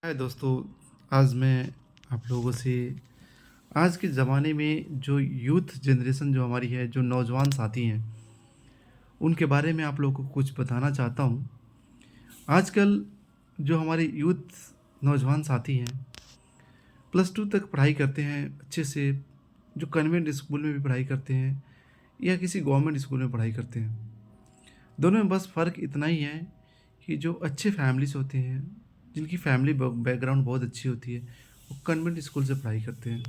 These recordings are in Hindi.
हाय दोस्तों। आज मैं आप लोगों से आज के ज़माने में जो यूथ जनरेशन जो हमारी है, जो नौजवान साथी हैं, उनके बारे में आप लोगों को कुछ बताना चाहता हूँ। आजकल जो हमारे यूथ नौजवान साथी हैं, प्लस टू तक पढ़ाई करते हैं अच्छे से, जो कन्वेंट स्कूल में भी पढ़ाई करते हैं या किसी गवर्नमेंट स्कूल में पढ़ाई करते हैं। दोनों में बस फ़र्क इतना ही है कि जो अच्छे फैमिली से होते हैं, जिनकी फैमिली बैकग्राउंड बहुत अच्छी होती है, वो कन्वेंट स्कूल से पढ़ाई करते हैं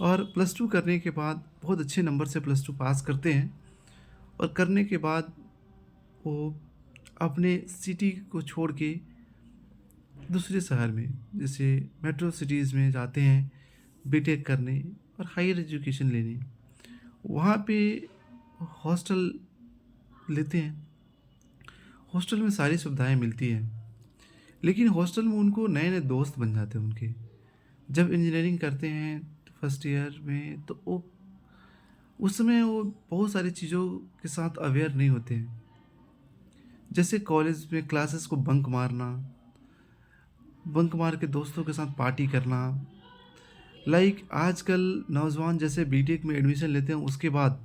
और प्लस टू करने के बाद बहुत अच्छे नंबर से प्लस टू पास करते हैं। और करने के बाद वो अपने सिटी को छोड़ के दूसरे शहर में, जैसे मेट्रो सिटीज़ में जाते हैं बीटेक करने और हायर एजुकेशन लेने। वहाँ पे हॉस्टल लेते हैं। हॉस्टल में सारी सुविधाएं मिलती हैं, लेकिन हॉस्टल में उनको नए नए दोस्त बन जाते हैं उनके। जब इंजीनियरिंग करते हैं तो फर्स्ट ईयर में, तो वो उस समय वो बहुत सारी चीज़ों के साथ अवेयर नहीं होते हैं। जैसे कॉलेज में क्लासेस को बंक मार के दोस्तों के साथ पार्टी करना। लाइक आजकल नौजवान जैसे बीटेक में एडमिशन लेते हैं, उसके बाद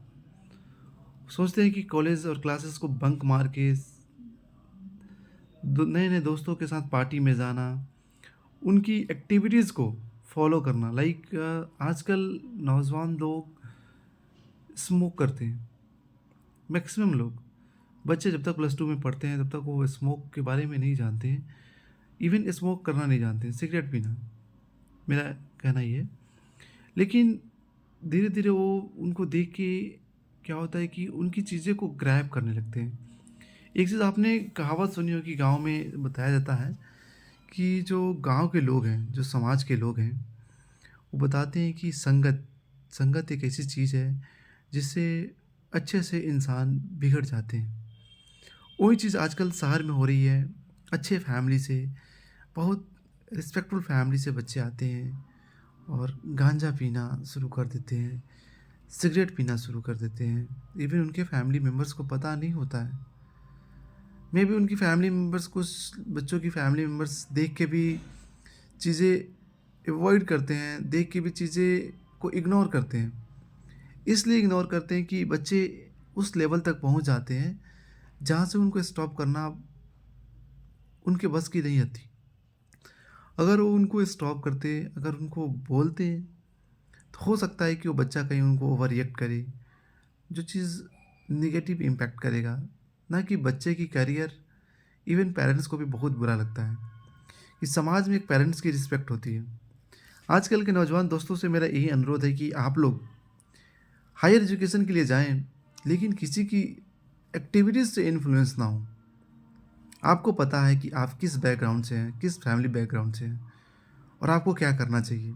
सोचते हैं कि कॉलेज और क्लासेस को बंक मार के नए नए दोस्तों के साथ पार्टी में जाना, उनकी एक्टिविटीज़ को फॉलो करना। लाइक आजकल नौजवान लोग स्मोक करते हैं। मैक्सिमम लोग, बच्चे जब तक प्लस टू में पढ़ते हैं तब तक वो स्मोक के बारे में नहीं जानते हैं। इवन स्मोक करना नहीं जानते हैं, सिगरेट पीना, मेरा कहना ये है। लेकिन धीरे धीरे वो उनको देख के क्या होता है कि उनकी चीज़ें को ग्रैब करने लगते हैं। एक चीज़ आपने कहावत सुनी हो कि गांव में बताया जाता है कि जो गांव के लोग हैं, जो समाज के लोग हैं, वो बताते हैं कि संगत संगत एक ऐसी चीज़ है जिससे अच्छे से इंसान बिगड़ जाते हैं। वही चीज़ आजकल शहर में हो रही है। अच्छे फैमिली से, बहुत रिस्पेक्टफुल फैमिली से बच्चे आते हैं और गांजा पीना शुरू कर देते हैं, सिगरेट पीना शुरू कर देते हैं। इवन उनके फैमिली मेम्बर्स को पता नहीं होता है। मे बी उनकी फैमिली मेम्बर्स, कुछ बच्चों की फैमिली मेम्बर्स देख के भी चीज़ें अवॉइड करते हैं, देख के भी चीज़ें को इग्नोर करते हैं। इसलिए इग्नोर करते हैं कि बच्चे उस लेवल तक पहुंच जाते हैं जहाँ से उनको स्टॉप करना उनके बस की नहीं आती। अगर वो उनको स्टॉप करते, अगर उनको बोलते, तो हो सकता है कि वो बच्चा कहीं उनको ओवर रिएक्ट करे, जो चीज़ नेगेटिव इम्पैक्ट करेगा, ना कि बच्चे की करियर। इवन पेरेंट्स को भी बहुत बुरा लगता है कि समाज में एक पेरेंट्स की रिस्पेक्ट होती है। आजकल के नौजवान दोस्तों से मेरा यही अनुरोध है कि आप लोग हायर एजुकेशन के लिए जाएं, लेकिन किसी की एक्टिविटीज़ से इन्फ्लुएंस ना हो। आपको पता है कि आप किस बैकग्राउंड से हैं, किस फैमिली बैकग्राउंड से हैं, और आपको क्या करना चाहिए।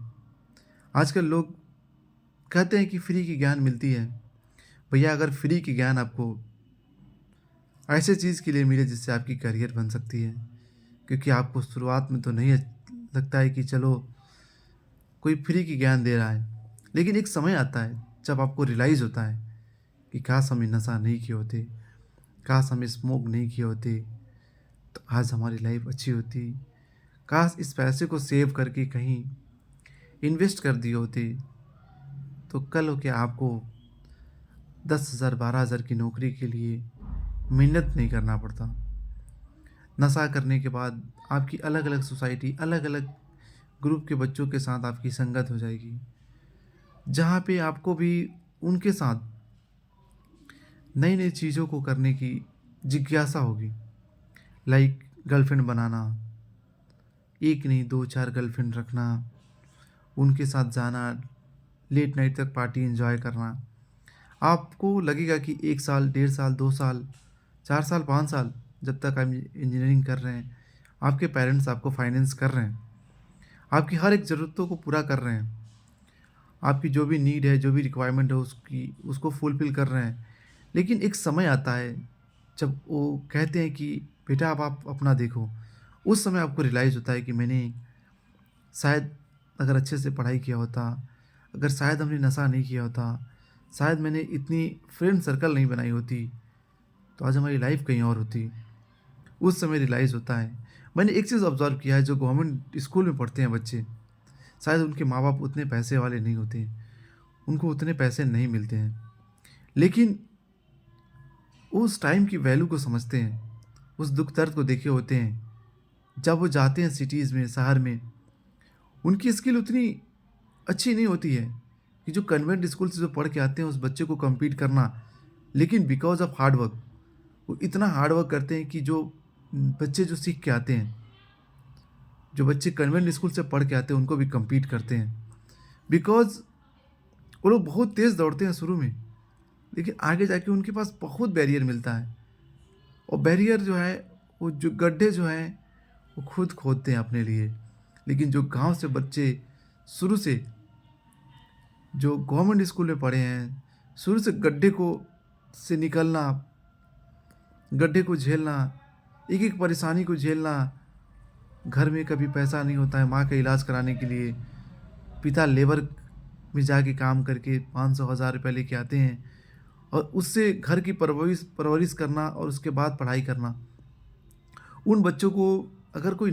आजकल लोग कहते हैं कि फ्री की ज्ञान मिलती है। भैया, अगर फ्री की ज्ञान आपको ऐसे चीज़ के लिए मिले जिससे आपकी करियर बन सकती है, क्योंकि आपको शुरुआत में तो नहीं लगता है कि चलो कोई फ्री की ज्ञान दे रहा है, लेकिन एक समय आता है जब आपको रियलाइज़ होता है कि काश हम नशा नहीं किए होते, काश हम स्मोक नहीं किए होते, तो आज हमारी लाइफ अच्छी होती। काश इस पैसे को सेव करके कहीं इन्वेस्ट कर दिए होते, तो कल हो के आपको 10,000 12,000 की नौकरी के लिए मेहनत नहीं करना पड़ता। नशा करने के बाद आपकी अलग अलग सोसाइटी, अलग अलग ग्रुप के बच्चों के साथ आपकी संगत हो जाएगी, जहाँ पे आपको भी उनके साथ नई नई चीज़ों को करने की जिज्ञासा होगी। लाइक गर्लफ्रेंड बनाना, एक नहीं दो चार गर्लफ्रेंड रखना, उनके साथ जाना, लेट नाइट तक पार्टी एंजॉय करना। आपको लगेगा कि 1 साल, 1.5 साल, 2 साल, 4 साल, 5 साल, जब तक आप इंजीनियरिंग कर रहे हैं, आपके पेरेंट्स आपको फाइनेंस कर रहे हैं, आपकी हर एक ज़रूरतों को पूरा कर रहे हैं, आपकी जो भी नीड है, जो भी रिक्वायरमेंट है, उसको फुलफ़िल कर रहे हैं। लेकिन एक समय आता है जब वो कहते हैं कि बेटा अब आप अपना देखो। उस समय आपको रियलाइज़ होता है कि मैंने शायद अगर अच्छे से पढ़ाई किया होता, अगर शायद हमने नशा नहीं किया होता, शायद मैंने इतनी फ्रेंड सर्कल नहीं बनाई होती, तो आज हमारी लाइफ़ कहीं और होती। उस समय रियलाइज़ होता है। मैंने एक चीज़ ऑब्ज़र्व किया है, जो गवर्नमेंट स्कूल में पढ़ते हैं बच्चे, शायद उनके माँ-बाप उतने पैसे वाले नहीं होते हैं, उनको उतने पैसे नहीं मिलते हैं। लेकिन वो उस टाइम की वैल्यू को समझते हैं, उस दुःख दर्द को देखे होते हैं। जब वो जाते हैं सिटीज़ में, शहर में, उनकी स्किल उतनी अच्छी नहीं होती है कि जो कन्वेंट स्कूल से जो पढ़ के आते हैं उस बच्चे को कम्पीट करना। लेकिन बिकॉज़ ऑफ हार्ड वर्क, वो इतना हार्ड वर्क करते हैं कि जो बच्चे जो सीख के आते हैं, जो बच्चे कन्वेंट स्कूल से पढ़ के आते हैं, उनको भी कम्पीट करते हैं। बिकॉज़ वो लोग बहुत तेज़ दौड़ते हैं शुरू में, लेकिन आगे जाके उनके पास बहुत बैरियर मिलता है। और बैरियर जो है, वो जो गड्ढे जो हैं, वो खुद खोदते हैं अपने लिए। लेकिन जो गाँव से बच्चे शुरू से जो गवर्नमेंट स्कूल में पढ़े हैं, शुरू से गड्ढे को से निकलना, गड्ढे को झेलना, एक-एक परेशानी को झेलना, घर में कभी पैसा नहीं होता है माँ का इलाज कराने के लिए, पिता लेबर में जाके काम करके 500-1000 रुपए लेके आते हैं और उससे घर की परवरिश परवरिश करना और उसके बाद पढ़ाई करना। उन बच्चों को अगर कोई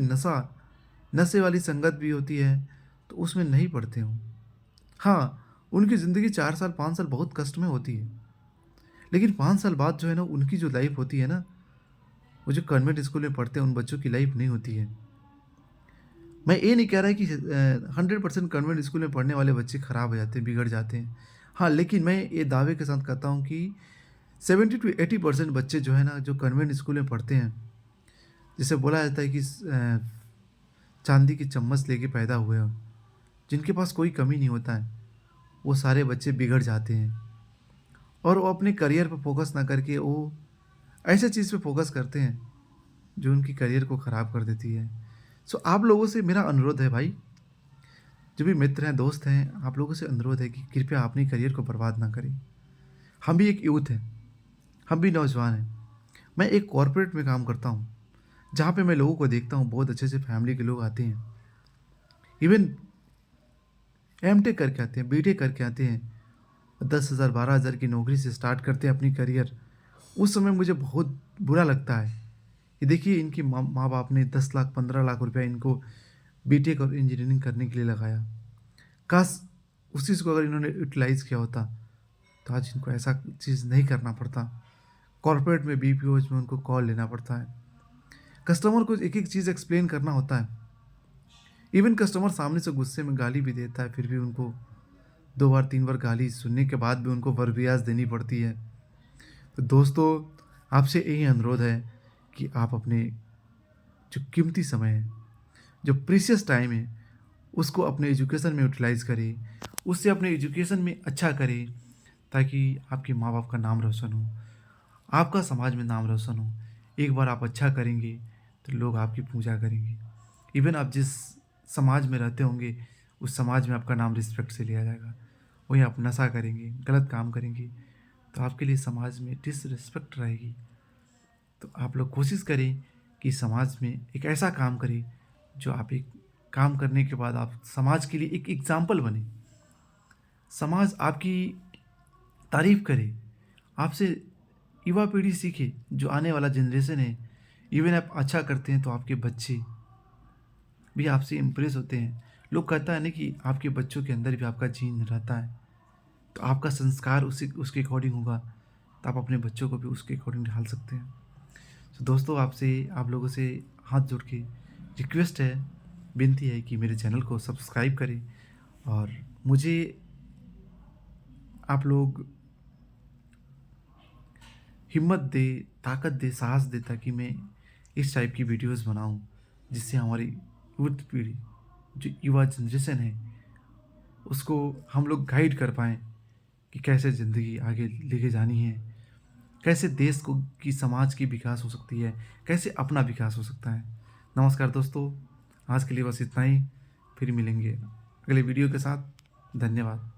नशे वाली संगत भी होती है, तो उसमें नहीं पढ़ते हों। हाँ, उनकी ज़िंदगी 4 साल, 5 साल बहुत कष्ट में होती है। लेकिन 5 साल बाद जो है ना, उनकी जो लाइफ़ होती है ना, वो जो कॉन्वेंट स्कूल में पढ़ते हैं, उन बच्चों की लाइफ़ नहीं होती है। मैं ये नहीं कह रहा कि 100% कॉन्वेंट स्कूल में पढ़ने वाले बच्चे खराब हो जाते हैं, बिगड़ जाते हैं। हाँ, लेकिन मैं ये दावे के साथ कहता हूँ कि 70 टू 80% बच्चे जो है ना, जो कॉन्वेंट स्कूल में पढ़ते हैं, जिसे बोला जाता है कि चांदी की चम्मच लेके पैदा हुए हो, जिनके पास कोई कमी नहीं होता है, वो सारे बच्चे बिगड़ जाते हैं और वो अपने करियर पे फ़ोकस ना करके वो ऐसे चीज़ पे फ़ोकस करते हैं, जो उनकी करियर को ख़राब कर देती है। सो आप लोगों से मेरा अनुरोध है भाई, जो भी मित्र हैं, दोस्त हैं, आप लोगों से अनुरोध है कि कृपया अपने करियर को बर्बाद ना करें। हम भी एक यूथ हैं, हम भी नौजवान हैं। मैं एक कॉर्पोरेट में काम करता हूँ, जहाँ पे मैं लोगों को देखता हूँ, बहुत अच्छे से फैमिली के लोग आते हैं। इवन एमटेक करके आते हैं, बीटेक करके आते हैं, 10,000 12,000 की नौकरी से स्टार्ट करते हैं अपनी करियर। उस समय मुझे बहुत बुरा लगता है कि देखिए, इनके माँ बाप ने 10 लाख 15 लाख रुपया इनको बीटेक और इंजीनियरिंग करने के लिए लगाया। काश उस चीज़ को अगर इन्होंने यूटिलाइज़ किया होता, तो आज इनको ऐसा चीज़ नहीं करना पड़ता। कॉर्पोरेट में बीपीओज में उनको कॉल लेना पड़ता है, कस्टमर को एक एक चीज़ एक्सप्लेन करना होता है। इवन कस्टमर सामने से गुस्से में गाली भी देता है, फिर भी उनको 2 बार 3 बार गाली सुनने के बाद भी उनको बर्फ़ियाज़ देनी पड़ती है। तो दोस्तों, आपसे यही अनुरोध है कि आप अपने जो कीमती समय है, जो प्रीशियस टाइम है, उसको अपने एजुकेशन में यूटिलाइज़ करें, उससे अपने एजुकेशन में अच्छा करें, ताकि आपके माँ-बाप का नाम रोशन हो, आपका समाज में नाम रोशन हो। एक बार आप अच्छा करेंगे, तो लोग आपकी पूजा करेंगे। इवन आप जिस समाज में रहते होंगे, उस समाज में आपका नाम रिस्पेक्ट से लिया जाएगा। वहीं आप नशा करेंगे, गलत काम करेंगे, तो आपके लिए समाज में डिसरिस्पेक्ट रहेगी। तो आप लोग कोशिश करें कि समाज में एक ऐसा काम करें, जो आप एक काम करने के बाद आप समाज के लिए एक एग्ज़ाम्पल बने। समाज आपकी तारीफ़ करे, आपसे युवा पीढ़ी सीखे, जो आने वाला जनरेशन है। इवन आप अच्छा करते हैं तो आपके बच्चे भी आपसे इम्प्रेस होते हैं। लोग कहता है ना कि आपके बच्चों के अंदर भी आपका जीन रहता है, तो आपका संस्कार उसी उसके अकॉर्डिंग होगा, तो आप अपने बच्चों को भी उसके अकॉर्डिंग ढाल सकते हैं। तो दोस्तों, आप लोगों से हाथ जोड़ के रिक्वेस्ट है, विनती है कि मेरे चैनल को सब्सक्राइब करें और मुझे आप लोग हिम्मत दे, ताकत दे, साहस दे, ताकि मैं इस टाइप की वीडियोस बनाऊं, जिससे हमारी यूथ पीढ़ी, जो युवा जनरेशन है, उसको हम लोग गाइड कर पाएँ कि कैसे ज़िंदगी आगे लेके जानी है, कैसे देश को की समाज की विकास हो सकती है, कैसे अपना विकास हो सकता है। नमस्कार दोस्तों, आज के लिए बस इतना ही। फिर मिलेंगे अगले वीडियो के साथ। धन्यवाद।